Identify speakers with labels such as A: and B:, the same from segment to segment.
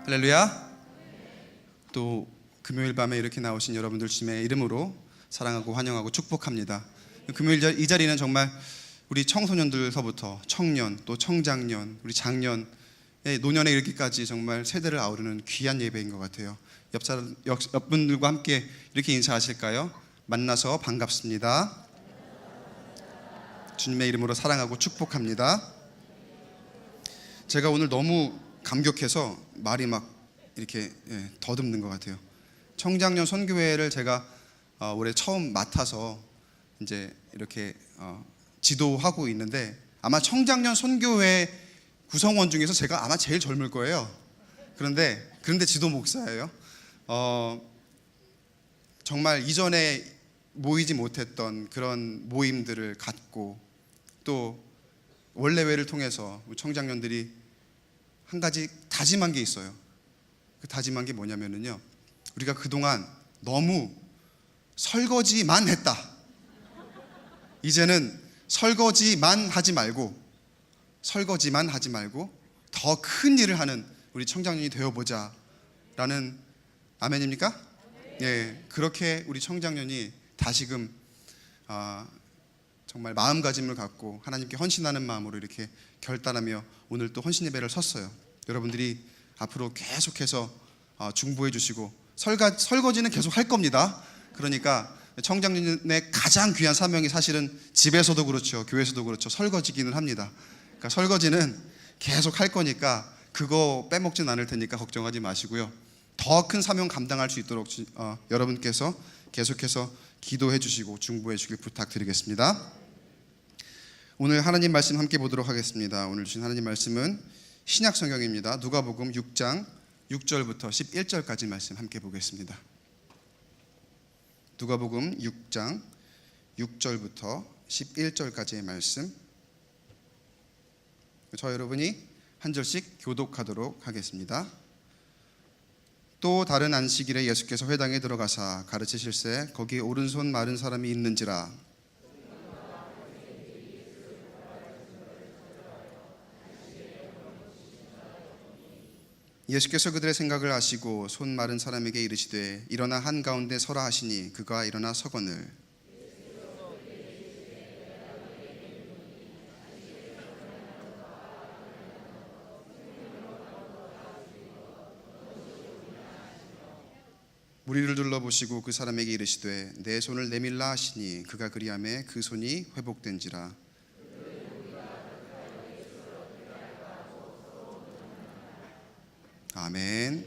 A: 할렐루야. 또 금요일 밤에 이렇게 나오신 여러분들 주님의 이름으로 사랑하고 환영하고 축복합니다. 금요일 이 자리는 정말 우리 청소년들서부터 청년, 또 청장년, 우리 장년, 노년에 이르기까지 정말 세대를 아우르는 귀한 예배인 것 같아요. 옆분들과 함께 이렇게 인사하실까요? 만나서 반갑습니다. 주님의 이름으로 사랑하고 축복합니다. 제가 오늘 너무 감격해서 말이 막 이렇게 더듬는 것 같아요. 청장년 선교회를 제가 올해 처음 맡아서 이제 이렇게 지도하고 있는데, 아마 청장년 선교회 구성원 중에서 제가 아마 제일 젊을 거예요. 그런데 지도 목사예요. 정말 이전에 모이지 못했던 그런 모임들을 갖고, 또 원래회를 통해서 청장년들이 한 가지 다짐한 게 있어요. 그 다짐한 게 뭐냐면요, 우리가 그동안 너무 설거지만 했다. 이제는 설거지만 하지 말고 더 큰 일을 하는 우리 청장년이 되어보자 라는, 아멘입니까? 예, 그렇게 우리 청장년이 다시금 정말 마음가짐을 갖고 하나님께 헌신하는 마음으로 이렇게 결단하며 오늘 또 헌신 예배를 섰어요. 여러분들이 앞으로 계속해서 중보해 주시고, 설거지는 계속 할 겁니다. 그러니까 청장년의 가장 귀한 사명이 사실은 집에서도 그렇죠, 교회에서도 그렇죠, 설거지기는 합니다. 그러니까 설거지는 계속 할 거니까 그거 빼먹진 않을 테니까 걱정하지 마시고요. 더 큰 사명 감당할 수 있도록 여러분께서 계속해서 기도해 주시고 중보해 주길 부탁드리겠습니다. 오늘 하나님 말씀 함께 보도록 하겠습니다. 오늘 주신 하나님 말씀은 신약 성경입니다. 누가복음 6장 6절부터 11절까지 말씀 함께 보겠습니다. 누가복음 6장 6절부터 11절까지의 말씀, 저 여러분이 한 절씩 교독하도록 하겠습니다. 또 다른 안식일에 예수께서 회당에 들어가사 가르치실새 거기 오른손 마른 사람이 있는지라. 예수께서 그들의 생각을 아시고 손 마른 사람에게 이르시되 일어나 한가운데 서라 하시니 그가 일어나 서거늘. 무리를 둘러보시고 그 사람에게 이르시되 내 손을 내밀라 하시니 그가 그리하매 그 손이 회복된지라. 아멘.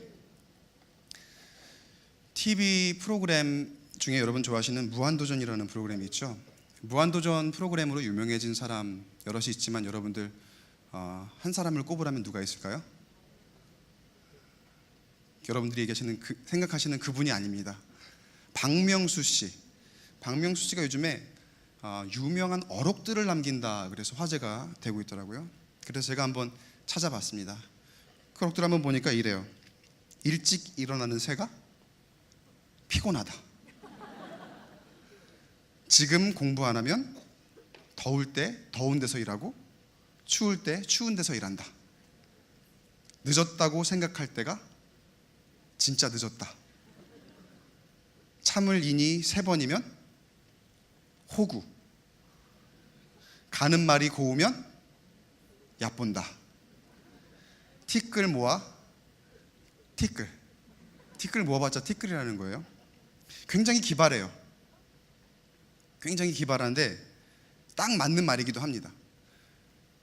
A: TV 프로그램 중에 여러분 좋아하시는 무한도전이라는 프로그램이 있죠. 무한도전 프로그램으로 유명해진 사람 여럿이 있지만, 여러분들 한 사람을 꼽으라면 누가 있을까요? 여러분들이 생각하시는 그분이 아닙니다. 박명수 씨. 박명수 씨가 요즘에 유명한 어록들을 남긴다 그래서 화제가 되고 있더라고요. 그래서 제가 한번 찾아봤습니다. 그 어록들 한번 보니까 이래요. 일찍 일어나는 새가 피곤하다. 지금 공부 안 하면 더울 때 더운 데서 일하고 추울 때 추운 데서 일한다. 늦었다고 생각할 때가 진짜 늦었다. 참을 인이 3번이면 호구. 가는 말이 고우면 얕본다. 티끌 모아 티끌 모아봤자 티끌이라는 거예요. 굉장히 기발해요. 굉장히 기발한데 딱 맞는 말이기도 합니다.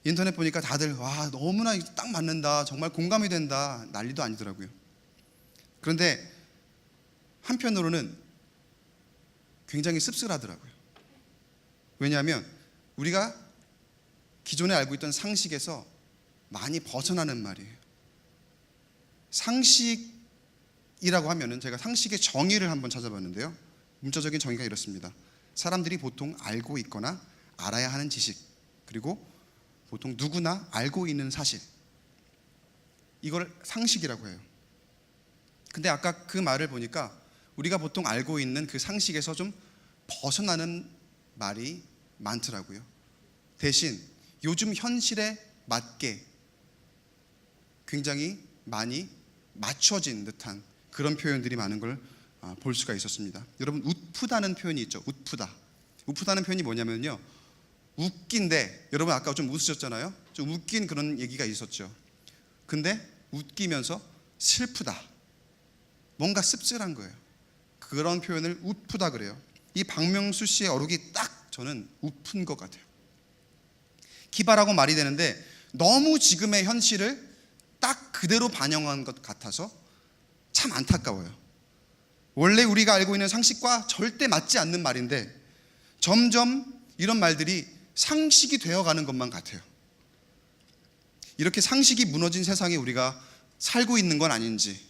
A: 인터넷 보니까 다들 와, 너무나 딱 맞는다, 정말 공감이 된다, 난리도 아니더라고요. 그런데 한편으로는 굉장히 씁쓸하더라고요. 왜냐하면 우리가 기존에 알고 있던 상식에서 많이 벗어나는 말이에요. 상식이라고 하면은, 제가 상식의 정의를 한번 찾아봤는데요, 문자적인 정의가 이렇습니다. 사람들이 보통 알고 있거나 알아야 하는 지식, 그리고 보통 누구나 알고 있는 사실, 이걸 상식이라고 해요. 근데 아까 그 말을 보니까 우리가 보통 알고 있는 그 상식에서 좀 벗어나는 말이 많더라고요. 대신 요즘 현실에 맞게 굉장히 많이 맞춰진 듯한 그런 표현들이 많은 걸 볼 수가 있었습니다. 여러분, 웃프다는 표현이 있죠. 웃프다는 표현이 뭐냐면요, 웃긴데, 여러분 아까 좀 웃으셨잖아요. 좀 웃긴 그런 얘기가 있었죠. 근데 웃기면서 슬프다, 뭔가 씁쓸한 거예요. 그런 표현을 웃프다 그래요. 이 박명수 씨의 어록이 딱 저는 웃픈 것 같아요. 기발하고 말이 되는데 너무 지금의 현실을 딱 그대로 반영한 것 같아서 참 안타까워요. 원래 우리가 알고 있는 상식과 절대 맞지 않는 말인데 점점 이런 말들이 상식이 되어가는 것만 같아요. 이렇게 상식이 무너진 세상에 우리가 살고 있는 건 아닌지,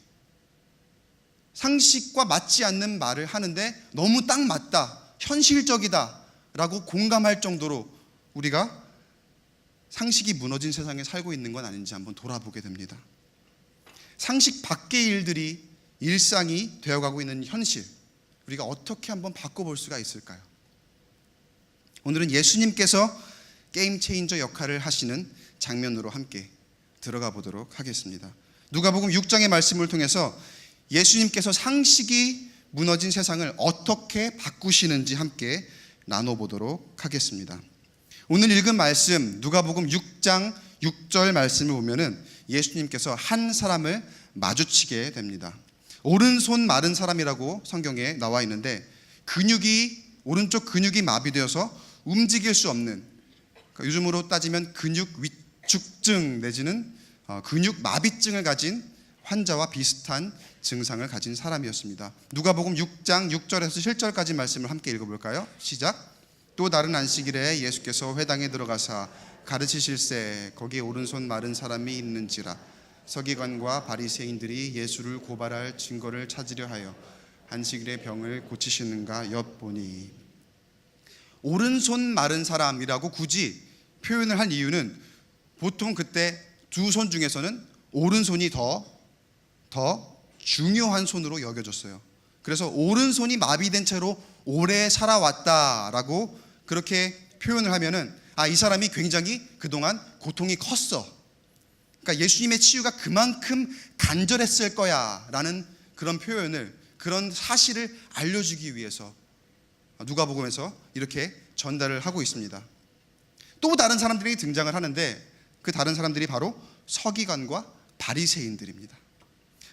A: 상식과 맞지 않는 말을 하는데 너무 딱 맞다, 현실적이다 라고 공감할 정도로 우리가 상식이 무너진 세상에 살고 있는 건 아닌지 한번 돌아보게 됩니다. 상식 밖의 일들이 일상이 되어가고 있는 현실, 우리가 어떻게 한번 바꿔볼 수가 있을까요? 오늘은 예수님께서 게임 체인저 역할을 하시는 장면으로 함께 들어가 보도록 하겠습니다. 누가복음 6장의 말씀을 통해서 예수님께서 상식이 무너진 세상을 어떻게 바꾸시는지 함께 나눠보도록 하겠습니다. 오늘 읽은 말씀, 누가복음 6장 6절 말씀을 보면은 예수님께서 한 사람을 마주치게 됩니다. 오른손 마른 사람이라고 성경에 나와 있는데, 오른쪽 근육이 마비되어서 움직일 수 없는, 그러니까 요즘으로 따지면 근육 위축증 내지는 근육 마비증을 가진 환자와 비슷한 증상을 가진 사람이었습니다. 누가복음 6장 6절에서 7절까지 말씀을 함께 읽어볼까요? 시작. 또 다른 안식일에 예수께서 회당에 들어가사 가르치실새 거기에 오른손 마른 사람이 있는지라. 서기관과 바리새인들이 예수를 고발할 증거를 찾으려 하여 안식일에 병을 고치시는가 엿보니. 오른손 마른 사람이라고 굳이 표현을 한 이유는, 보통 그때 두 손 중에서는 오른손이 더 중요한 손으로 여겨졌어요. 그래서 오른손이 마비된 채로 오래 살아왔다라고 그렇게 표현을 하면은, 이 사람이 굉장히 그동안 고통이 컸어, 그러니까 예수님의 치유가 그만큼 간절했을 거야 라는 그런 표현을, 그런 사실을 알려주기 위해서 누가복음에서 이렇게 전달을 하고 있습니다. 또 다른 사람들이 등장을 하는데, 그 다른 사람들이 바로 서기관과 바리새인들입니다.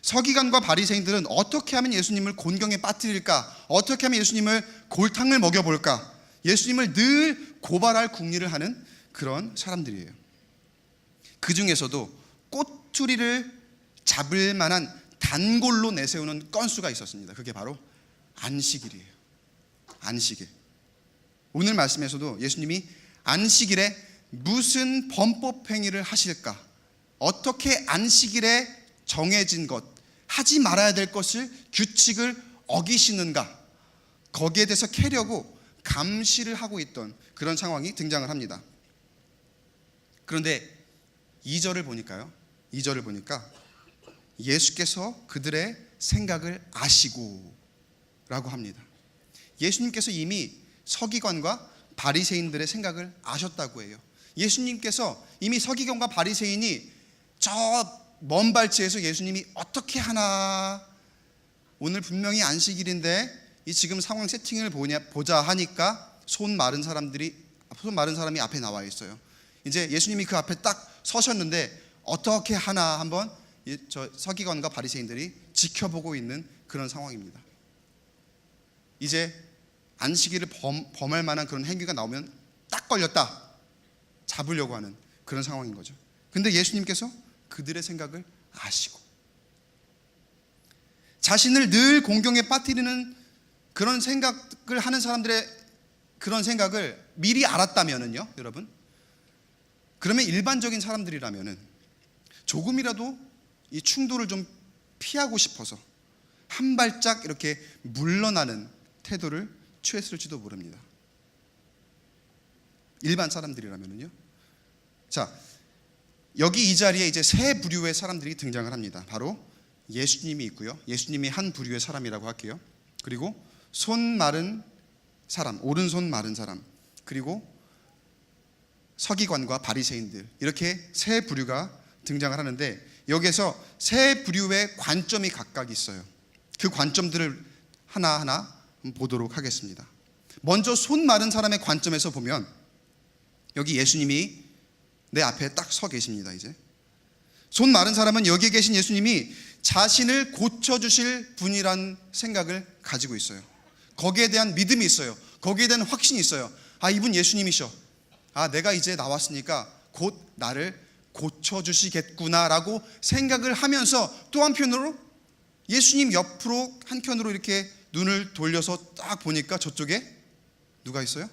A: 서기관과 바리새인들은 어떻게 하면 예수님을 곤경에 빠뜨릴까, 어떻게 하면 예수님을 골탕을 먹여볼까, 예수님을 늘 고발할 궁리를 하는 그런 사람들이에요. 그 중에서도 꼬투리를 잡을 만한 단골로 내세우는 건수가 있었습니다. 그게 바로 안식일이에요. 안식일. 오늘 말씀에서도 예수님이 안식일에 무슨 범법 행위를 하실까, 어떻게 안식일에 정해진 것, 하지 말아야 될 것을, 규칙을 어기시는가, 거기에 대해서 캐려고 감시를 하고 있던 그런 상황이 등장을 합니다. 그런데 2절을 보니까 예수께서 그들의 생각을 아시고 라고 합니다. 예수님께서 이미 서기관과 바리새인들의 생각을 아셨다고 해요. 예수님께서 이미 서기관과 바리새인이 저 먼 발치에서 예수님이 어떻게 하나, 오늘 분명히 안식일인데 이 지금 상황 세팅을 보자 하니까 손 마른 사람이 앞에 나와 있어요. 이제 예수님이 그 앞에 딱 서셨는데 어떻게 하나 한번 저 서기관과 바리새인들이 지켜보고 있는 그런 상황입니다. 이제 안식일을 범할 만한 그런 행위가 나오면 딱 걸렸다, 잡으려고 하는 그런 상황인 거죠. 근데 예수님께서 그들의 생각을 아시고, 자신을 늘 공경에 빠뜨리는 그런 생각을 하는 사람들의 그런 생각을 미리 알았다면은요, 여러분, 그러면 일반적인 사람들이라면은 조금이라도 이 충돌을 좀 피하고 싶어서 한 발짝 이렇게 물러나는 태도를 취했을지도 모릅니다. 일반 사람들이라면은요. 자, 여기 이 자리에 이제 세 부류의 사람들이 등장을 합니다. 바로 예수님이 있고요. 예수님이 한 부류의 사람이라고 할게요. 그리고 손 마른 사람, 오른손 마른 사람, 그리고 서기관과 바리새인들, 이렇게 세 부류가 등장을 하는데, 여기에서 세 부류의 관점이 각각 있어요. 그 관점들을 하나하나 보도록 하겠습니다. 먼저 손 마른 사람의 관점에서 보면, 여기 예수님이 내 앞에 딱 서 계십니다. 이제 손 마른 사람은 여기 계신 예수님이 자신을 고쳐주실 분이란 생각을 가지고 있어요. 거기에 대한 믿음이 있어요. 거기에 대한 확신이 있어요. 아, 이분 예수님이셔. 아, 내가 이제 나왔으니까 곧 나를 고쳐주시겠구나라고 생각을 하면서, 또 한편으로 예수님 옆으로 한켠으로 이렇게 눈을 돌려서 딱 보니까 저쪽에 누가 있어요?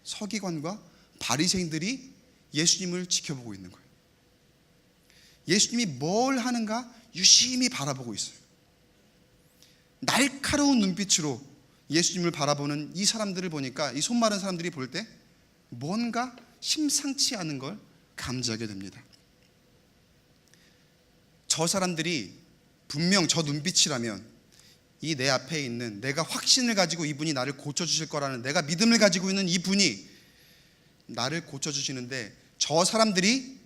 A: 서기관과 바리새인들이 예수님을 지켜보고 있는 거예요. 예수님이 뭘 하는가 유심히 바라보고 있어요. 날카로운 눈빛으로 예수님을 바라보는 이 사람들을 보니까, 이 손 마른 사람들이 볼 때 뭔가 심상치 않은 걸 감지하게 됩니다. 저 사람들이 분명 저 눈빛이라면, 이 내 앞에 있는, 내가 확신을 가지고 이분이 나를 고쳐주실 거라는, 내가 믿음을 가지고 있는 이분이 나를 고쳐주시는데, 저 사람들이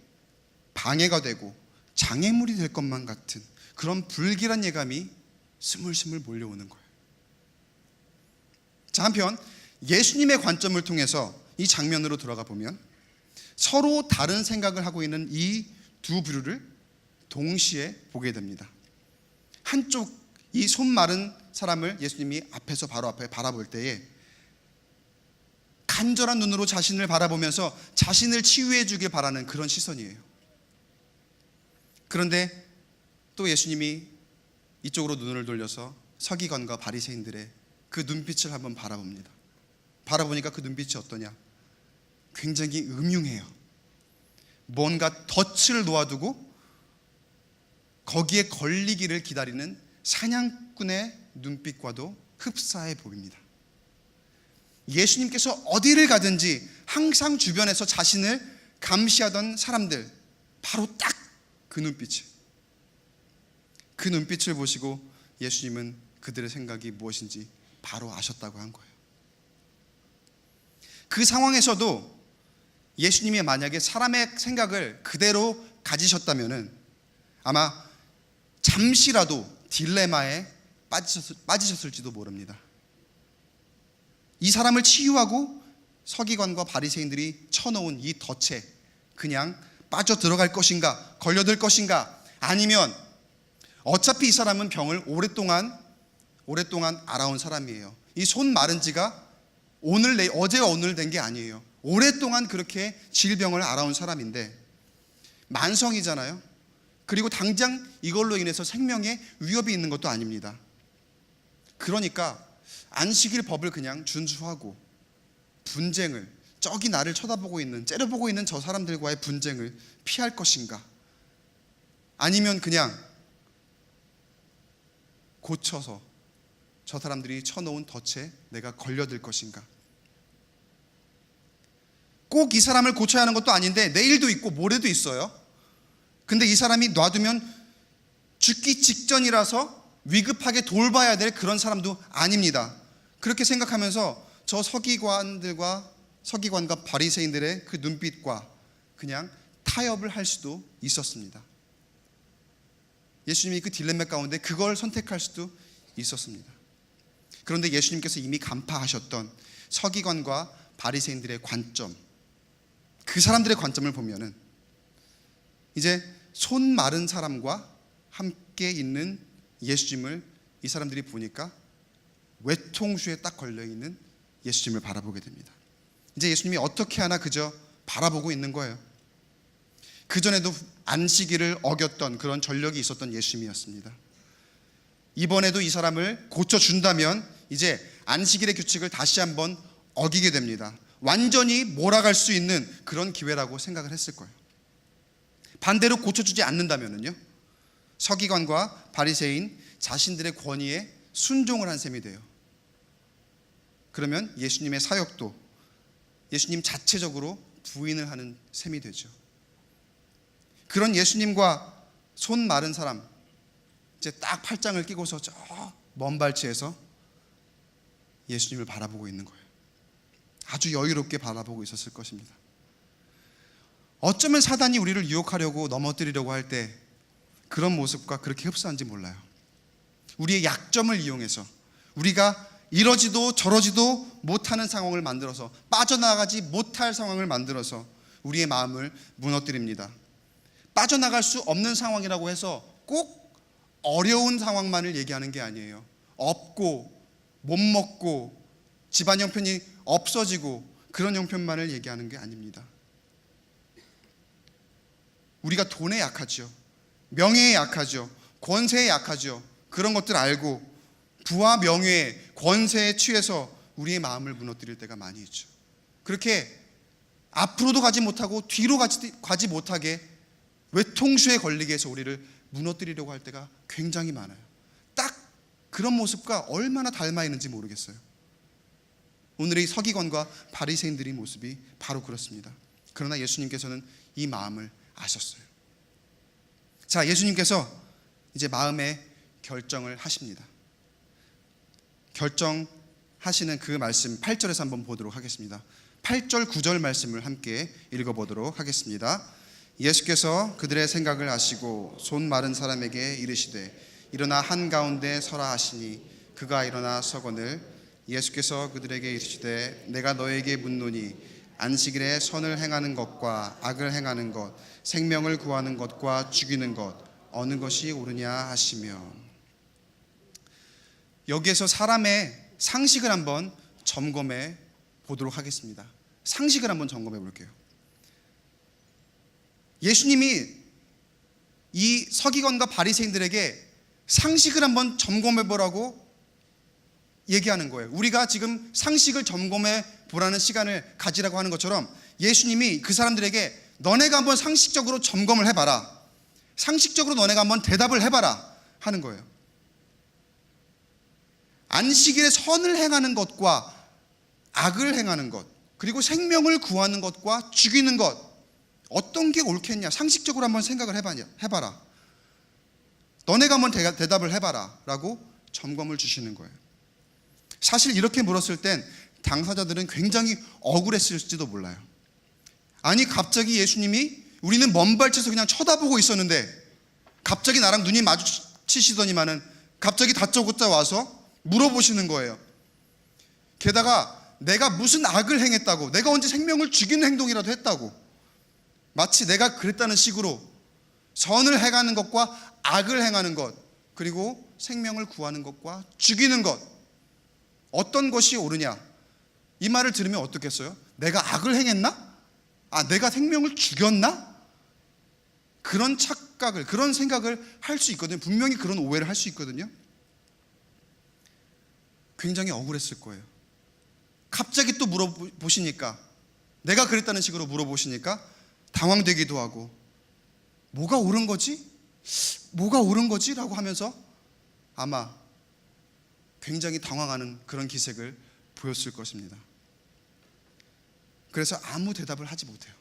A: 방해가 되고 장애물이 될 것만 같은 그런 불길한 예감이 스물스물 몰려오는 거예요. 자, 한편 예수님의 관점을 통해서 이 장면으로 들어가 보면, 서로 다른 생각을 하고 있는 이 두 부류를 동시에 보게 됩니다. 한쪽, 이 손 마른 사람을 예수님이 앞에서 바로 앞에 바라볼 때에 간절한 눈으로 자신을 바라보면서 자신을 치유해 주길 바라는 그런 시선이에요. 그런데 또 예수님이 이쪽으로 눈을 돌려서 서기관과 바리새인들의 그 눈빛을 한번 바라봅니다. 바라보니까 그 눈빛이 어떠냐? 굉장히 음흉해요. 뭔가 덫을 놓아두고 거기에 걸리기를 기다리는 사냥꾼의 눈빛과도 흡사해 보입니다. 예수님께서 어디를 가든지 항상 주변에서 자신을 감시하던 사람들, 바로 딱 그 눈빛, 그 눈빛을 보시고 예수님은 그들의 생각이 무엇인지 바로 아셨다고 한 거예요. 그 상황에서도 예수님이 만약에 사람의 생각을 그대로 가지셨다면 아마 잠시라도 딜레마에 빠지셨을지도 모릅니다. 이 사람을 치유하고 서기관과 바리새인들이 쳐놓은 이 덫에 그냥 빠져 들어갈 것인가, 걸려들 것인가, 아니면 어차피 이 사람은 병을 오랫동안 알아온 사람이에요. 이 손 마른 지가 어제와 오늘 된 게 아니에요. 오랫동안 그렇게 질병을 알아온 사람인데, 만성이잖아요. 그리고 당장 이걸로 인해서 생명에 위협이 있는 것도 아닙니다. 그러니까 안식일 법을 그냥 준수하고 분쟁을, 저기 나를 쳐다보고 있는, 째려보고 있는 저 사람들과의 분쟁을 피할 것인가, 아니면 그냥 고쳐서 저 사람들이 쳐놓은 덫에 내가 걸려들 것인가. 꼭 이 사람을 고쳐야 하는 것도 아닌데 내일도 있고 모레도 있어요. 근데 이 사람이 놔두면 죽기 직전이라서 위급하게 돌봐야 될 그런 사람도 아닙니다. 그렇게 생각하면서 저 서기관과 바리새인들의 그 눈빛과 그냥 타협을 할 수도 있었습니다. 예수님이 그 딜레마 가운데 그걸 선택할 수도 있었습니다. 그런데 예수님께서 이미 간파하셨던 서기관과 바리새인들의 관점, 그 사람들의 관점을 보면은 이제 손 마른 사람과 함께 있는 예수님을 이 사람들이 보니까 외통수에 딱 걸려있는 예수님을 바라보게 됩니다. 이제 예수님이 어떻게 하나 그저 바라보고 있는 거예요. 그전에도 안식일을 어겼던 그런 전력이 있었던 예수님이었습니다. 이번에도 이 사람을 고쳐준다면 이제 안식일의 규칙을 다시 한번 어기게 됩니다. 완전히 몰아갈 수 있는 그런 기회라고 생각을 했을 거예요. 반대로 고쳐주지 않는다면요, 서기관과 바리새인 자신들의 권위에 순종을 한 셈이 돼요. 그러면 예수님의 사역도 예수님 자체적으로 부인을 하는 셈이 되죠. 그런 예수님과 손 마른 사람, 이제 딱 팔짱을 끼고서 저 먼 발치에서 예수님을 바라보고 있는 거예요. 아주 여유롭게 바라보고 있었을 것입니다. 어쩌면 사단이 우리를 유혹하려고 넘어뜨리려고 할 때 그런 모습과 그렇게 흡사한지 몰라요. 우리의 약점을 이용해서 우리가 이러지도 저러지도 못하는 상황을 만들어서, 빠져나가지 못할 상황을 만들어서 우리의 마음을 무너뜨립니다. 빠져나갈 수 없는 상황이라고 해서 꼭 어려운 상황만을 얘기하는 게 아니에요. 없고 못 먹고 집안 형편이 없어지고 그런 형편만을 얘기하는 게 아닙니다. 우리가 돈에 약하죠. 명예에 약하죠. 권세에 약하죠. 그런 것들 알고 부와 명예에, 권세에 취해서 우리의 마음을 무너뜨릴 때가 많이 있죠. 그렇게 앞으로도 가지 못하고 뒤로 가지 못하게 외통수에 걸리게 해서 우리를 무너뜨리려고 할 때가 굉장히 많아요. 딱 그런 모습과 얼마나 닮아 있는지 모르겠어요. 오늘의 서기관과 바리새인들의 모습이 바로 그렇습니다. 그러나 예수님께서는 이 마음을 아셨어요. 자, 예수님께서 이제 마음의 결정을 하십니다. 결정하시는 그 말씀 8절에서 한번 보도록 하겠습니다. 8절 9절 말씀을 함께 읽어보도록 하겠습니다. 예수께서 그들의 생각을 아시고 손 마른 사람에게 이르시되 일어나 한가운데 서라 하시니 그가 일어나 서거늘 예수께서 그들에게 이르시되 내가 너에게 묻노니 안식일에 선을 행하는 것과 악을 행하는 것, 생명을 구하는 것과 죽이는 것 어느 것이 옳으냐 하시며, 여기에서 사람의 상식을 한번 점검해 보도록 하겠습니다. 상식을 한번 점검해 볼게요. 예수님이 이 서기관과 바리새인들에게 상식을 한번 점검해 보라고 얘기하는 거예요. 우리가 지금 상식을 점검해 보라는 시간을 가지라고 하는 것처럼 예수님이 그 사람들에게 너네가 한번 상식적으로 점검을 해봐라, 상식적으로 너네가 한번 대답을 해봐라 하는 거예요. 안식일에 선을 행하는 것과 악을 행하는 것, 그리고 생명을 구하는 것과 죽이는 것 어떤 게 옳겠냐, 상식적으로 한번 생각을 해봐라, 너네가 한번 대답을 해봐라 라고 점검을 주시는 거예요. 사실 이렇게 물었을 땐 당사자들은 굉장히 억울했을지도 몰라요. 아니 갑자기 예수님이, 우리는 먼 발치에서 그냥 쳐다보고 있었는데 갑자기 나랑 눈이 마주치시더니만은 갑자기 다짜고짜 와서 물어보시는 거예요. 게다가 내가 무슨 악을 행했다고, 내가 언제 생명을 죽이는 행동이라도 했다고, 마치 내가 그랬다는 식으로 선을 행하는 것과 악을 행하는 것, 그리고 생명을 구하는 것과 죽이는 것 어떤 것이 옳으냐, 이 말을 들으면 어떻겠어요? 내가 악을 행했나? 내가 생명을 죽였나? 그런 착각을, 그런 생각을 할 수 있거든요. 분명히 그런 오해를 할 수 있거든요. 굉장히 억울했을 거예요. 갑자기 또 물어보시니까, 내가 그랬다는 식으로 물어보시니까 당황되기도 하고, 뭐가 옳은 거지? 뭐가 옳은 거지? 라고 하면서 아마 굉장히 당황하는 그런 기색을 보였을 것입니다. 그래서 아무 대답을 하지 못해요.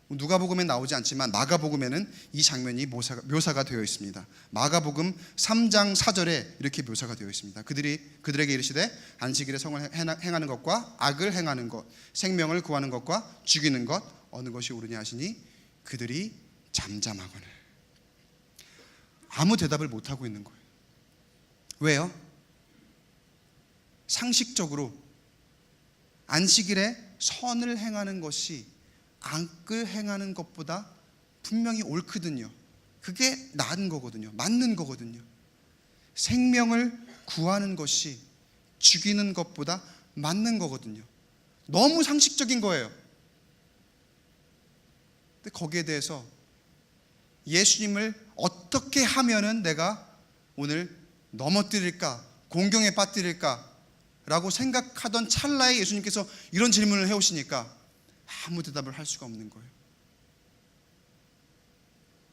A: 누가복음에 나오지 않지만 마가복음에는 이 장면이 묘사가 되어 있습니다. 마가복음 3장 4절에 이렇게 묘사가 되어 있습니다. 그들에게 이르시되 안식일에 성을 행하는 것과 악을 행하는 것, 생명을 구하는 것과 죽이는 것 어느 것이 옳으냐 하시니 그들이 잠잠하거늘. 아무 대답을 못하고 있는 거예요. 왜요? 상식적으로 안식일에 선을 행하는 것이 악을 행하는 것보다 분명히 옳거든요. 그게 나은 거거든요. 맞는 거거든요. 생명을 구하는 것이 죽이는 것보다 맞는 거거든요. 너무 상식적인 거예요. 근데 거기에 대해서 예수님을 어떻게 하면은 내가 오늘 넘어뜨릴까, 공경에 빠뜨릴까 라고 생각하던 찰나에 예수님께서 이런 질문을 해오시니까 아무 대답을 할 수가 없는 거예요.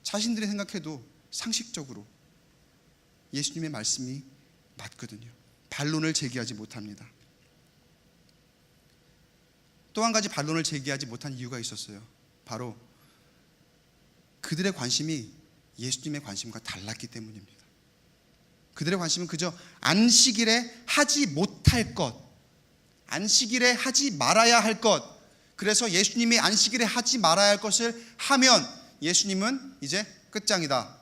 A: 자신들이 생각해도 상식적으로 예수님의 말씀이 맞거든요. 반론을 제기하지 못합니다. 또 한 가지 반론을 제기하지 못한 이유가 있었어요. 바로 그들의 관심이 예수님의 관심과 달랐기 때문입니다. 그들의 관심은 그저 안식일에 하지 못할 것, 안식일에 하지 말아야 할 것, 그래서 예수님이 안식일에 하지 말아야 할 것을 하면 예수님은 이제 끝장이다.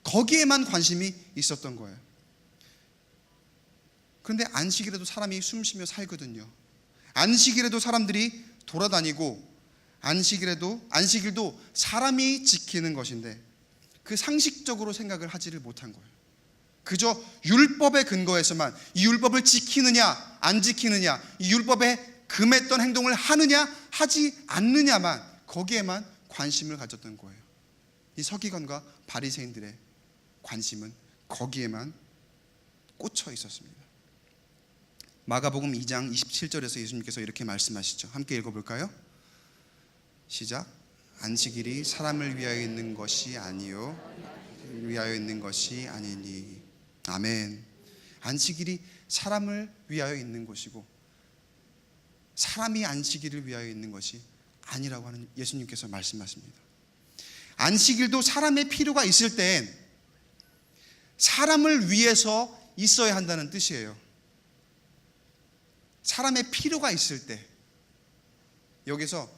A: 거기에만 관심이 있었던 거예요. 그런데 안식일에도 사람이 숨쉬며 살거든요. 안식일에도 사람들이 돌아다니고, 안식일도 사람이 지키는 것인데 그 상식적으로 생각을 하지를 못한 거예요. 그저 율법에 근거해서만 이 율법을 지키느냐 안 지키느냐, 이 율법에 금했던 행동을 하느냐 하지 않느냐만, 거기에만 관심을 가졌던 거예요. 이 서기관과 바리새인들의 관심은 거기에만 꽂혀 있었습니다. 마가복음 2장 27절에서 예수님께서 이렇게 말씀하시죠. 함께 읽어볼까요? 시작. 안식일이 사람을 위하여 있는 것이 아니요 위하여 있는 것이 아니니. 아멘. 안식일이 사람을 위하여 있는 것이고 사람이 안식일을 위하여 있는 것이 아니라고 하는 예수님께서 말씀하십니다. 안식일도 사람의 필요가 있을 땐 사람을 위해서 있어야 한다는 뜻이에요. 사람의 필요가 있을 때, 여기서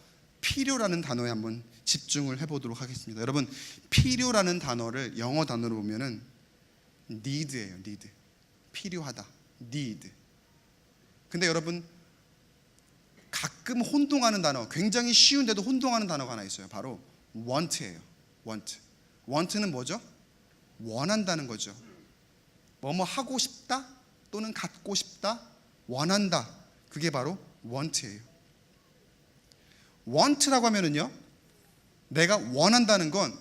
A: 필요라는 단어에 한번 집중을 해보도록 하겠습니다. 여러분, 필요라는 단어를 영어 단어로 보면은 need예요. need. 필요하다. need. 근데 여러분, 가끔 혼동하는 단어, 굉장히 쉬운데도 혼동하는 단어가 하나 있어요. 바로 want예요. want는 뭐죠? 원한다는 거죠. 뭐뭐 하고 싶다 또는 갖고 싶다, 원한다. 그게 바로 want예요. want라고 하면은요, 내가 원한다는 건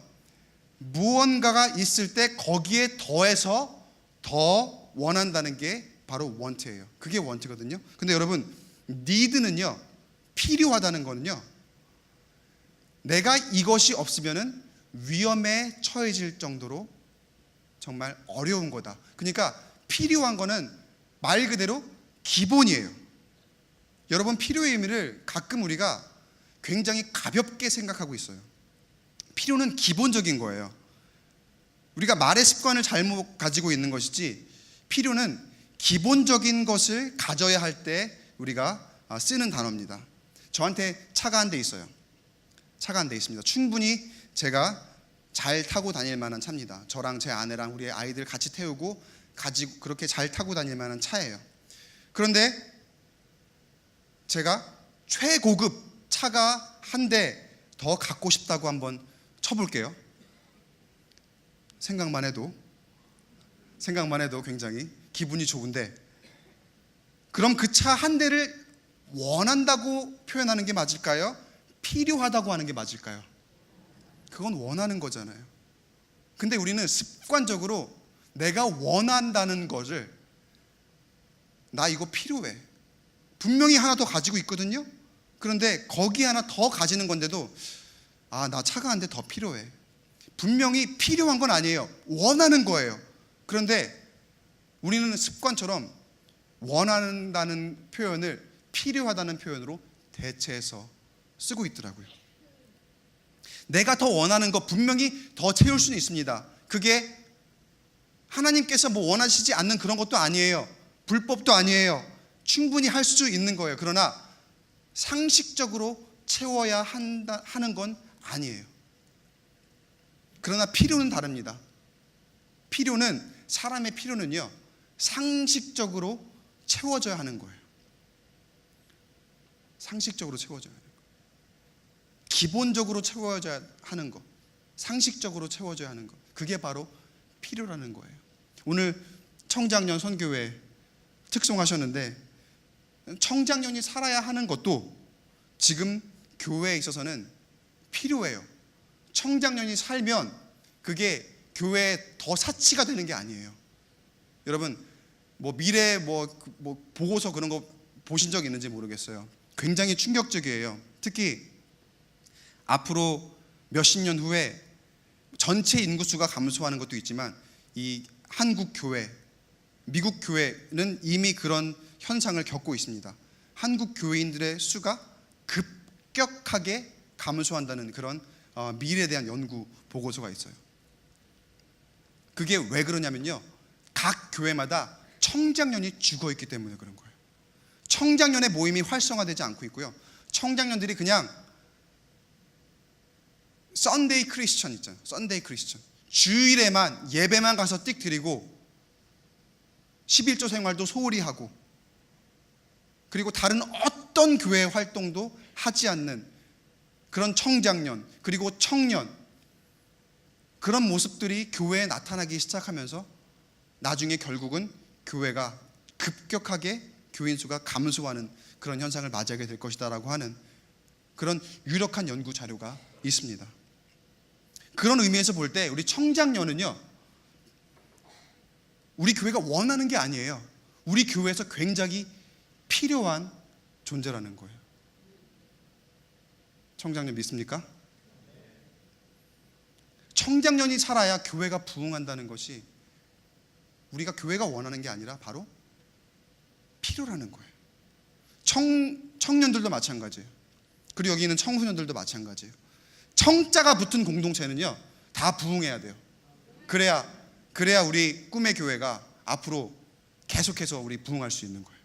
A: 무언가가 있을 때 거기에 더해서 더 원한다는 게 바로 want예요. 그게 want거든요. 근데 여러분, need는요, 필요하다는 거는요, 내가 이것이 없으면은 위험에 처해질 정도로 정말 어려운 거다. 그러니까 필요한 거는 말 그대로 기본이에요. 여러분, 필요의 의미를 가끔 우리가 굉장히 가볍게 생각하고 있어요. 필요는 기본적인 거예요. 우리가 말의 습관을 잘못 가지고 있는 것이지, 필요는 기본적인 것을 가져야 할 때 우리가 쓰는 단어입니다. 저한테 차가 한 대 있어요. 차가 한 대 있습니다. 충분히 제가 잘 타고 다닐 만한 차입니다. 저랑 제 아내랑 우리 아이들 같이 태우고 가지고 그렇게 잘 타고 다닐 만한 차예요. 그런데 제가 최고급 차가 한 대 더 갖고 싶다고 한번 쳐볼게요. 생각만 해도 굉장히 기분이 좋은데, 그럼 그 차 한 대를 원한다고 표현하는 게 맞을까요? 필요하다고 하는 게 맞을까요? 그건 원하는 거잖아요. 근데 우리는 습관적으로 내가 원한다는 것을, 나 이거 필요해, 분명히 하나 더 가지고 있거든요. 그런데 거기 하나 더 가지는 건데도 나 차가 한 대 더 필요해. 분명히 필요한 건 아니에요. 원하는 거예요. 그런데 우리는 습관처럼 원한다는 표현을 필요하다는 표현으로 대체해서 쓰고 있더라고요. 내가 더 원하는 거 분명히 더 채울 수는 있습니다. 그게 하나님께서 뭐 원하시지 않는 그런 것도 아니에요. 불법도 아니에요. 충분히 할 수 있는 거예요. 그러나 상식적으로 채워야 하는 건 아니에요. 그러나 필요는 다릅니다. 사람의 필요는요, 상식적으로 채워져야 하는 거예요. 상식적으로 채워져야 하는 거. 기본적으로 채워져야 하는 거. 상식적으로 채워져야 하는 거. 그게 바로 필요라는 거예요. 오늘 청장년 선교회 특송하셨는데, 청장년이 살아야 하는 것도 지금 교회에 있어서는 필요해요. 청장년이 살면 그게 교회에 더 사치가 되는 게 아니에요. 여러분, 뭐 미래 보고서 그런 거 보신 적 있는지 모르겠어요. 굉장히 충격적이에요. 특히 앞으로 몇십 년 후에 전체 인구수가 감소하는 것도 있지만 이 한국 교회, 미국 교회는 이미 그런 현상을 겪고 있습니다. 한국 교회인들의 수가 급격하게 감소한다는 그런 미래에 대한 연구 보고서가 있어요. 그게 왜 그러냐면요, 각 교회마다 청장년이 죽어 있기 때문에 그런 거예요. 청장년의 모임이 활성화되지 않고 있고요, 청장년들이 그냥 썬데이 크리스천 있잖아요. 썬데이 크리스천. 주일에만 예배만 가서 띡 드리고 11조 생활도 소홀히 하고 그리고 다른 어떤 교회 활동도 하지 않는 그런 청장년 그리고 청년, 그런 모습들이 교회에 나타나기 시작하면서 나중에 결국은 교회가 급격하게 교인 수가 감소하는 그런 현상을 맞이하게 될 것이다라고 하는 그런 유력한 연구 자료가 있습니다. 그런 의미에서 볼 때 우리 청장년은요, 우리 교회가 원하는 게 아니에요. 우리 교회에서 굉장히 필요한 존재라는 거예요. 청장년 믿습니까? 청장년이 살아야 교회가 부흥한다는 것이 우리가 교회가 원하는 게 아니라 바로 필요라는 거예요. 청년들도 마찬가지예요. 그리고 여기 있는 청소년들도 마찬가지예요. 청자가 붙은 공동체는요, 다 부흥해야 돼요. 그래야 우리 꿈의 교회가 앞으로 계속해서 우리 부흥할 수 있는 거예요.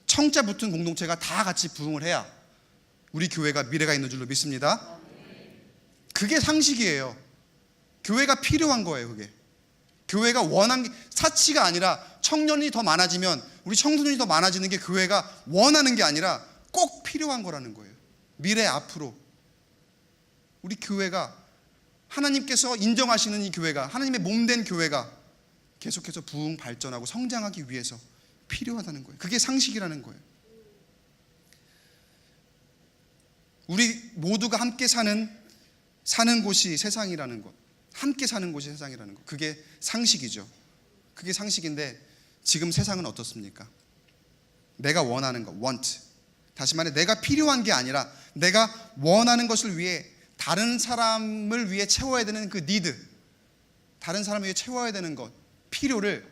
A: 청자 붙은 공동체가 다 같이 부흥을 해야 우리 교회가 미래가 있는 줄로 믿습니다. 그게 상식이에요. 교회가 필요한 거예요. 그게 교회가 원한 게 사치가 아니라 청년이 더 많아지면 우리 청소년이 더 많아지는 게 교회가 원하는 게 아니라 꼭 필요한 거라는 거예요. 미래 앞으로 우리 교회가, 하나님께서 인정하시는 이 교회가, 하나님의 몸된 교회가 계속해서 부흥 발전하고 성장하기 위해서 필요하다는 거예요. 그게 상식이라는 거예요. 우리 모두가 함께 사는 곳이 세상이라는 것, 함께 사는 곳이 세상이라는 것, 그게 상식이죠. 그게 상식인데 지금 세상은 어떻습니까? 내가 원하는 것, want, 다시 말해 내가 필요한 게 아니라 내가 원하는 것을 위해 다른 사람을 위해 채워야 되는 그 need, 다른 사람을 위해 채워야 되는 것, 필요를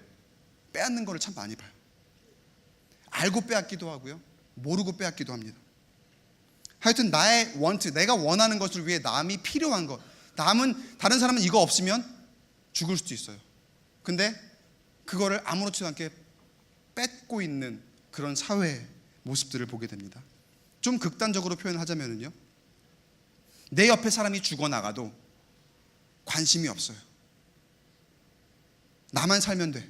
A: 빼앗는 거를 참 많이 봐요. 알고 빼앗기도 하고요, 모르고 빼앗기도 합니다. 하여튼 나의 want, 내가 원하는 것을 위해 남이 필요한 것, 다른 사람은 이거 없으면 죽을 수도 있어요. 근데 그거를 아무렇지도 않게 뺏고 있는 그런 사회의 모습들을 보게 됩니다. 좀 극단적으로 표현하자면요, 내 옆에 사람이 죽어나가도 관심이 없어요. 나만 살면 돼.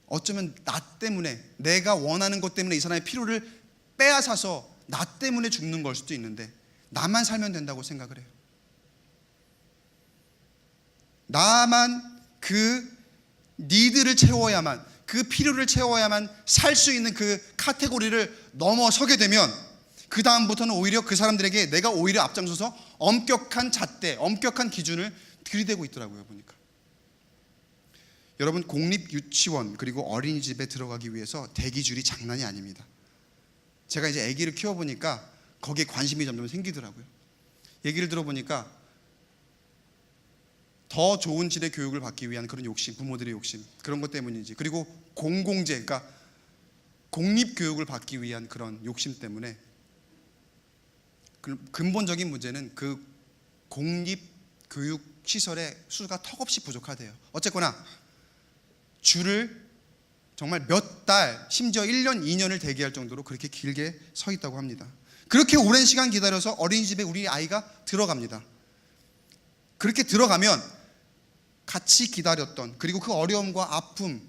A: 어쩌면 나 때문에, 내가 원하는 것 때문에 이 사람의 필요를 빼앗아서 나 때문에 죽는 걸 수도 있는데 나만 살면 된다고 생각을 해요. 나만 그 니드를 채워야만, 그 필요를 채워야만 살 수 있는 그 카테고리를 넘어서게 되면 그 다음부터는 오히려 그 사람들에게 내가 오히려 앞장서서 엄격한 잣대, 엄격한 기준을 들이대고 있더라고요, 보니까. 여러분, 공립유치원 그리고 어린이집에 들어가기 위해서 대기줄이 장난이 아닙니다. 제가 이제 아기를 키워보니까 거기에 관심이 점점 생기더라고요. 얘기를 들어보니까 더 좋은 질의 교육을 받기 위한 그런 욕심, 부모들의 욕심, 그런 것 때문인지, 그리고 공공재, 그러니까 공립교육을 받기 위한 그런 욕심 때문에 근본적인 문제는 그 공립교육시설의 수가 턱없이 부족하대요. 어쨌거나 줄을 정말 몇 달, 심지어 1년, 2년을 대기할 정도로 그렇게 길게 서 있다고 합니다. 그렇게 오랜 시간 기다려서 어린이집에 우리 아이가 들어갑니다. 그렇게 들어가면 같이 기다렸던, 그리고 그 어려움과 아픔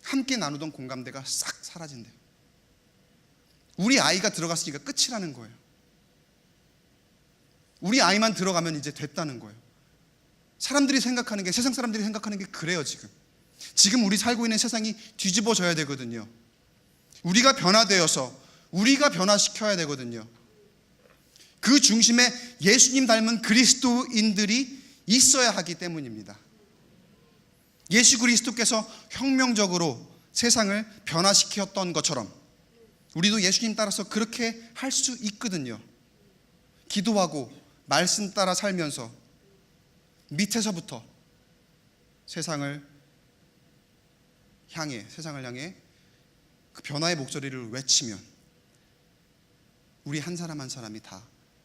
A: 함께 나누던 공감대가 싹 사라진대요. 우리 아이가 들어갔으니까 끝이라는 거예요. 우리 아이만 들어가면 이제 됐다는 거예요. 사람들이 생각하는 게, 세상 사람들이 생각하는 게 그래요. 지금 우리 살고 있는 세상이 뒤집어져야 되거든요. 우리가 변화되어서 우리가 변화시켜야 되거든요. 그 중심에 예수님 닮은 그리스도인들이 있어야 하기 때문입니다. 예수 그리스도께서 혁명적으로 세상을 변화시켰던 것처럼 우리도 예수님 따라서 그렇게 할 수 있거든요. 기도하고 말씀 따라 살면서 밑에서부터 세상을 향해 그 변화의 목소리를 외치면 우리 한 사람 한 사람이 다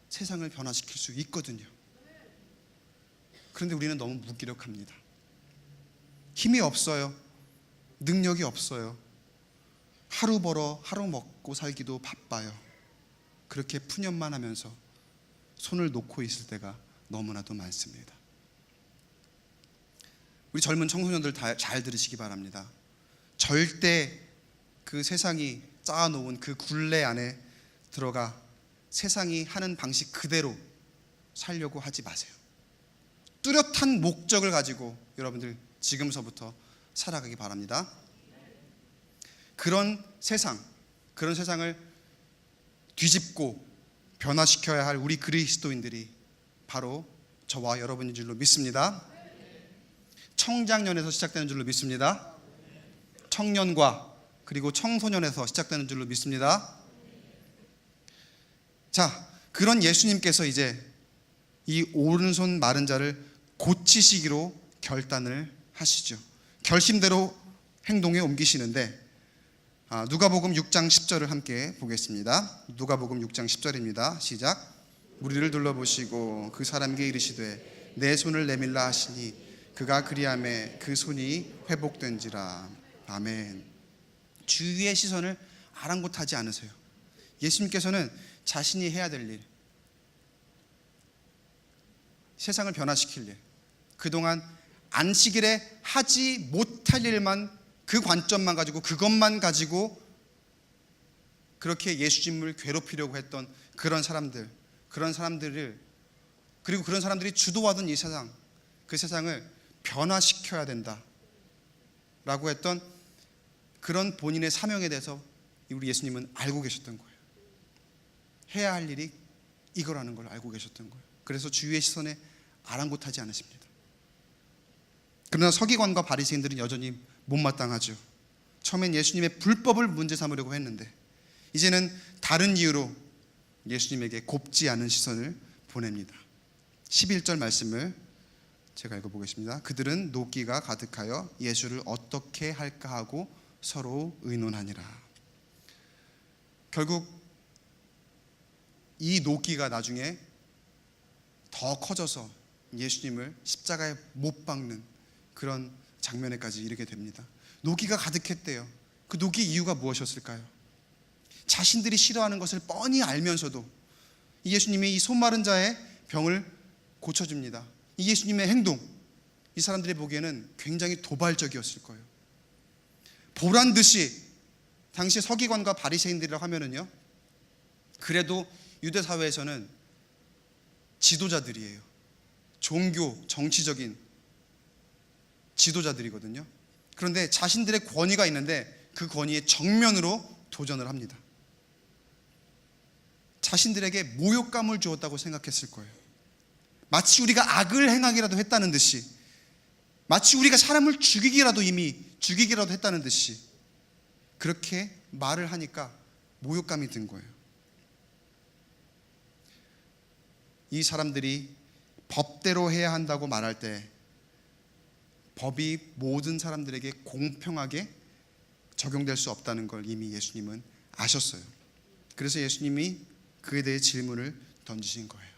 A: 세상을 변화시킬 수 있거든요. 그런데 우리는 너무 무기력합니다. 힘이 없어요. 능력이 없어요. 하루 벌어 하루 먹고 살기도 바빠요. 그렇게 푸념만 하면서 손을 놓고 있을 때가 너무나도 많습니다. 우리 젊은 청소년들 잘 들으시기 바랍니다. 절대 그 세상이 쌓아놓은 그 굴레 안에 들어가 세상이 하는 방식 그대로 살려고 하지 마세요. 뚜렷한 목적을 가지고 여러분들 지금서부터 살아가기 바랍니다. 그런 세상을 뒤집고 변화시켜야 할 우리 그리스도인들이 바로 저와 여러분인 줄로 믿습니다. 청장년에서 시작되는 줄로 믿습니다. 청년과 그리고 청소년에서 시작되는 줄로 믿습니다. 자, 그런 예수님께서 이제 이 오른손 마른 자를 고치시기로 결단을 하시죠. 결심대로 행동에 옮기시는데 누가복음 6장 10절을 함께 보겠습니다. 누가복음 6장 10절입니다. 시작. 무리를 둘러보시고 그 사람에게 이르시되 내 손을 내밀라 하시니 그가 그리하매 그 손이 회복된지라. 아멘. 주위의 시선을 아랑곳하지 않으세요. 예수님께서는 자신이 해야 될 일, 세상을 변화시킬 일, 그동안 안식일에 하지 못할 일만, 그 관점만 가지고, 그것만 가지고 그렇게 예수님을 괴롭히려고 했던 그런 사람들을, 그리고 그런 사람들이 주도하던 이 세상, 그 세상을 변화시켜야 된다 라고 했던 그런 본인의 사명에 대해서 우리 예수님은 알고 계셨던 거예요. 해야 할 일이 이거라는 걸 알고 계셨던 거예요. 그래서 주위의 시선에 아랑곳하지 않으십니다. 그러나 서기관과 바리새인들은 여전히 못마땅하죠. 처음엔 예수님의 불법을 문제 삼으려고 했는데 이제는 다른 이유로 예수님에게 곱지 않은 시선을 보냅니다. 11절 말씀을 제가 읽어보겠습니다. 그들은 노기가 가득하여 예수를 어떻게 할까 하고 서로 의논하니라. 결국 이 노기가 나중에 더 커져서 예수님을 십자가에 못 박는 그런 장면에까지 이르게 됩니다. 노기가 가득했대요. 그 노기 이유가 무엇이었을까요? 자신들이 싫어하는 것을 뻔히 알면서도 예수님이 이 손 마른 자의 병을 고쳐줍니다. 이 예수님의 행동, 이 사람들이 보기에는 굉장히 도발적이었을 거예요. 보란 듯이 당시 서기관과 바리새인들이라고 하면은요, 그래도 유대 사회에서는 지도자들이에요. 종교, 정치적인 지도자들이거든요. 그런데 자신들의 권위가 있는데 그 권위에 정면으로 도전을 합니다. 자신들에게 모욕감을 주었다고 생각했을 거예요. 마치 우리가 악을 행하기라도 했다는 듯이, 마치 우리가 사람을 죽이기라도 했다는 듯이 그렇게 말을 하니까 모욕감이 든 거예요. 이 사람들이 법대로 해야 한다고 말할 때 법이 모든 사람들에게 공평하게 적용될 수 없다는 걸 이미 예수님은 아셨어요. 그래서 예수님이 그에 대해 질문을 던지신 거예요.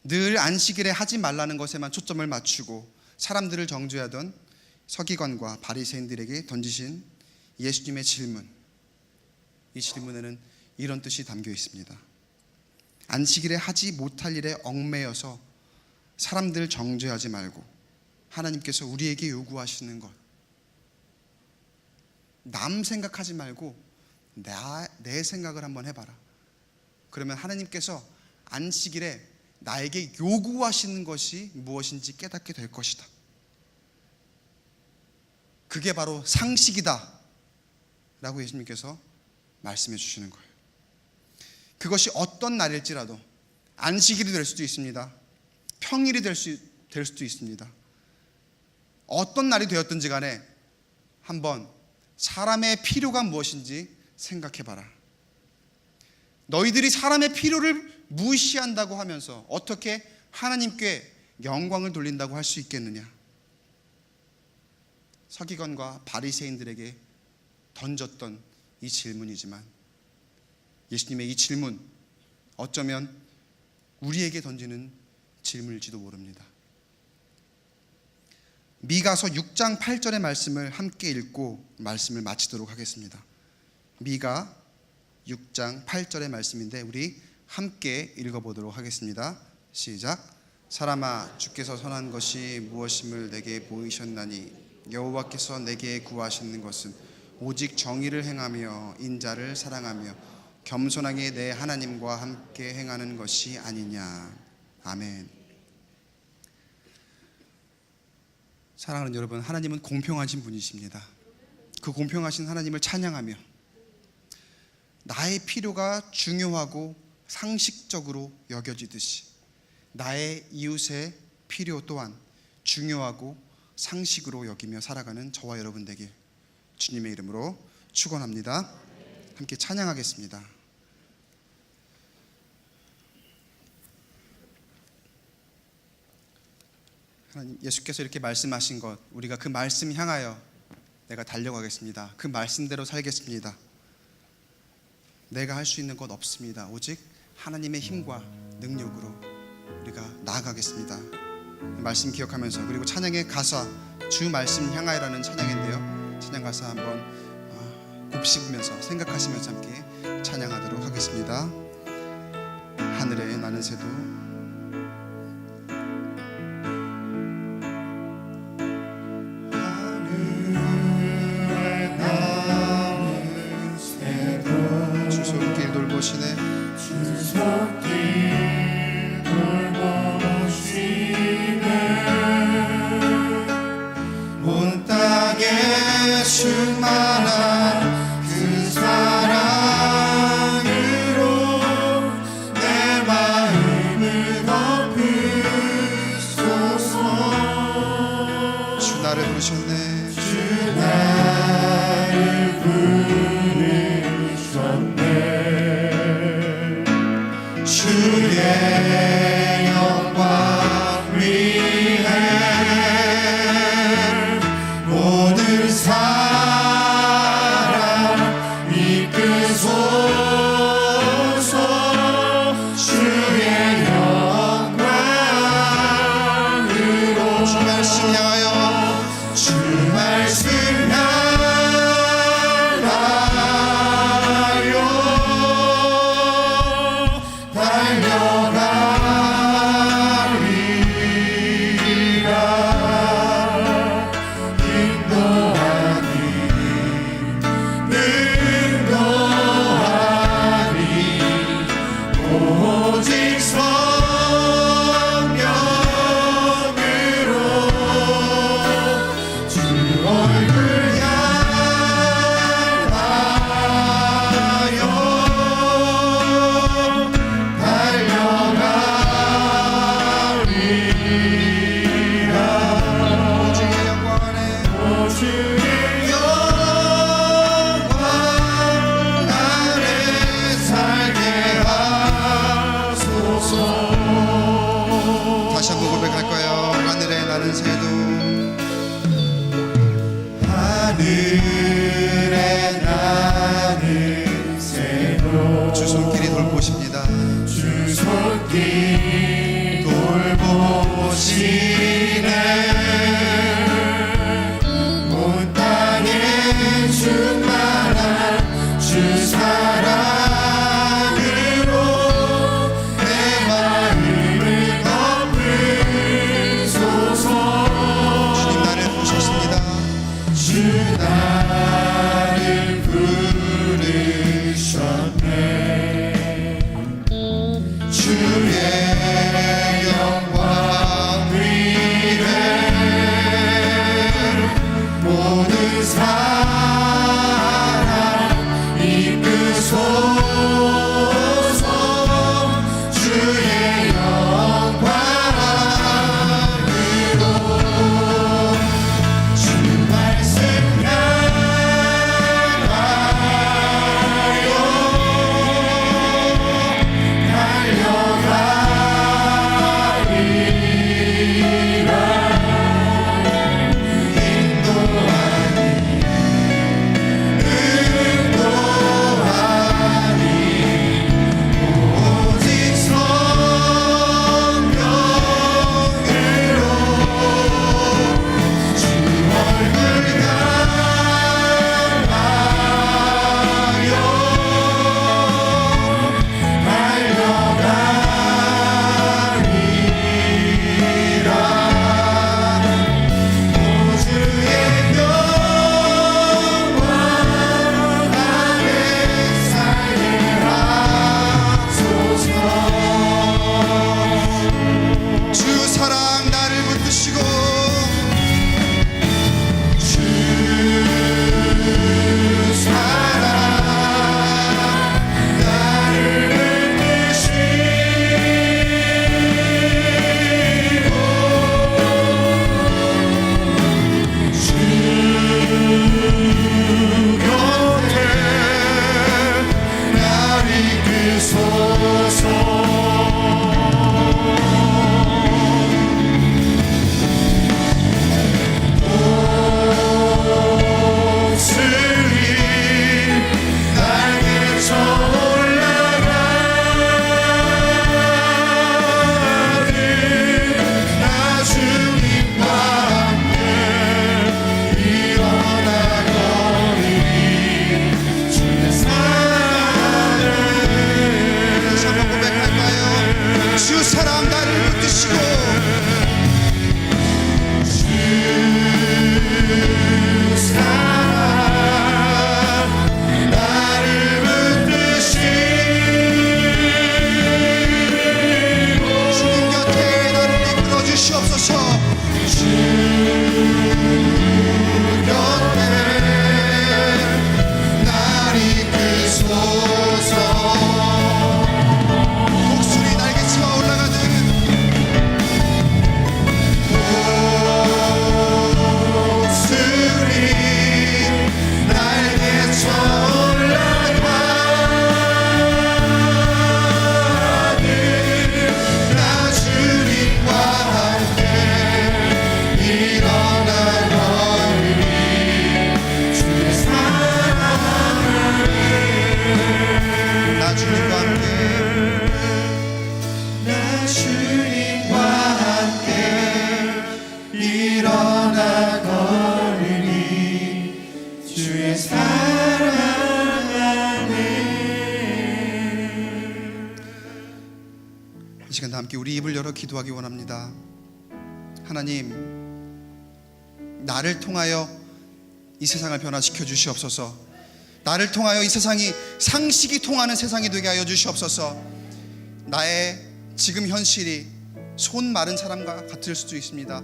A: 늘 안식일에 하지 말라는 것에만 초점을 맞추고 사람들을 정죄하던 서기관과 바리새인들에게 던지신 예수님의 질문, 이 질문에는 이런 뜻이 담겨 있습니다. 안식일에 하지 못할 일에 얽매여서 사람들 정죄하지 말고 하나님께서 우리에게 요구하시는 것, 남 생각하지 말고 내 생각을 한번 해봐라. 그러면 하나님께서 안식일에 나에게 요구하시는 것이 무엇인지 깨닫게 될 것이다. 그게 바로 상식이다 라고 예수님께서 말씀해 주시는 거예요. 그것이 어떤 날일지라도 안식일이 될 수도 있습니다. 평일이 될 수도 있습니다. 어떤 날이 되었든지 간에 한번 사람의 필요가 무엇인지 생각해봐라. 너희들이 사람의 필요를 무시한다고 하면서 어떻게 하나님께 영광을 돌린다고 할 수 있겠느냐? 서기관과 바리새인들에게 던졌던 이 질문이지만 예수님의 이 질문, 어쩌면 우리에게 던지는 질문일지도 모릅니다. 미가서 6장 8절의 말씀을 함께 읽고 말씀을 마치도록 하겠습니다. 미가 6장 8절의 말씀인데 우리 함께 읽어보도록 하겠습니다. 시작. 사람아, 주께서 선한 것이 무엇임을 내게 보이셨나니 여호와께서 내게 구하시는 것은 오직 정의를 행하며 인자를 사랑하며 겸손하게 내 하나님과 함께 행하는 것이 아니냐. 아멘. 사랑하는 여러분, 하나님은 공평하신 분이십니다. 그 공평하신 하나님을 찬양하며 나의 필요가 중요하고 상식적으로 여겨지듯이 나의 이웃의 필요 또한 중요하고 상식으로 여기며 살아가는 저와 여러분 되길 주님의 이름으로 축원합니다. 함께 찬양하겠습니다. 하나님, 예수께서 이렇게 말씀하신 것, 우리가 그 말씀 향하여 내가 달려가겠습니다. 그 말씀대로 살겠습니다. 내가 할 수 있는 것 없습니다. 오직 하나님의 힘과 능력으로 우리가 나아가겠습니다. 말씀 기억하면서, 그리고 찬양의 가사 주 말씀 향하여라는 찬양인데요, 찬양 가사 한번 곱씹으면서 생각하시면서 함께 찬양하도록 하겠습니다. 하늘에 나는 새도 주손길 돌보시네.
B: 주손길 돌보시네.
A: 온 땅에 충만한 그 사랑으로
B: 내 마음을 덮으소서.
A: 주 나를 부르셨네.
B: 주 나를 부르셨네. 주의 영광 위해 모든 사람 이끄소서. 주의 영광으로
A: 주 말씀 향하여
B: 주 말씀 향하여 달려가리라. 인도하니 능도하니 오직 성령으로 주 얼굴 향하여 달려가리라.
A: 오주의 영광 안에
B: 오주의 영광 안에 살게 하소서.
A: 다시 한번 고백할까요? 하늘에 나는 새도
B: 하늘에 나는 새로
A: 주 손길이 돌보십니다.
B: 주 손길 돌보시네. 온 땅에 충만한 주 사랑으로 내 마음을 덮으소서.
A: 주님 나를 부르셨습니다.
B: 주 나를 부르셨네. 주의 영광 위에 모든 사람 이끄소서. 주의 영광으로 주 말씀 향하여 달려가리라. 나 주님과 함께 일어나 걸으니 주의 사랑 안에.
A: 이 시간 다 함께 우리 입을 열어 기도하기 원합니다. 하나님, 나를 통하여 이 세상을 변화시켜 주시옵소서. 나를 통하여 이 세상이 상식이 통하는 세상이 되게 하여 주시옵소서. 나의 지금 현실이 손 마른 사람과 같을 수도 있습니다.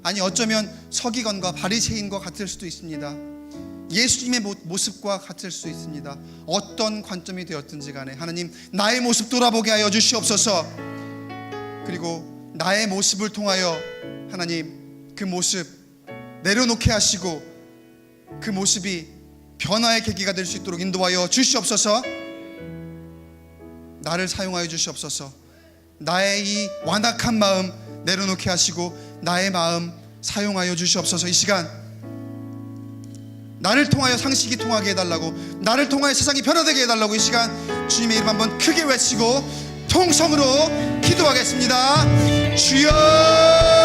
A: 아니 어쩌면 서기관과 바리새인과 같을 수도 있습니다. 예수님의 모습과 같을 수도 있습니다. 어떤 관점이 되었든지 간에 하나님, 나의 모습 돌아보게 하여 주시옵소서. 그리고 나의 모습을 통하여 하나님, 그 모습 내려놓게 하시고 그 모습이 변화의 계기가 될 수 있도록 인도하여 주시옵소서. 나를 사용하여 주시옵소서. 나의 이 완악한 마음 내려놓게 하시고 나의 마음 사용하여 주시옵소서. 이 시간 나를 통하여 상식이 통하게 해달라고, 나를 통하여 세상이 변화되게 해달라고 이 시간 주님의 이름 한번 크게 외치고 통성으로 기도하겠습니다. 주여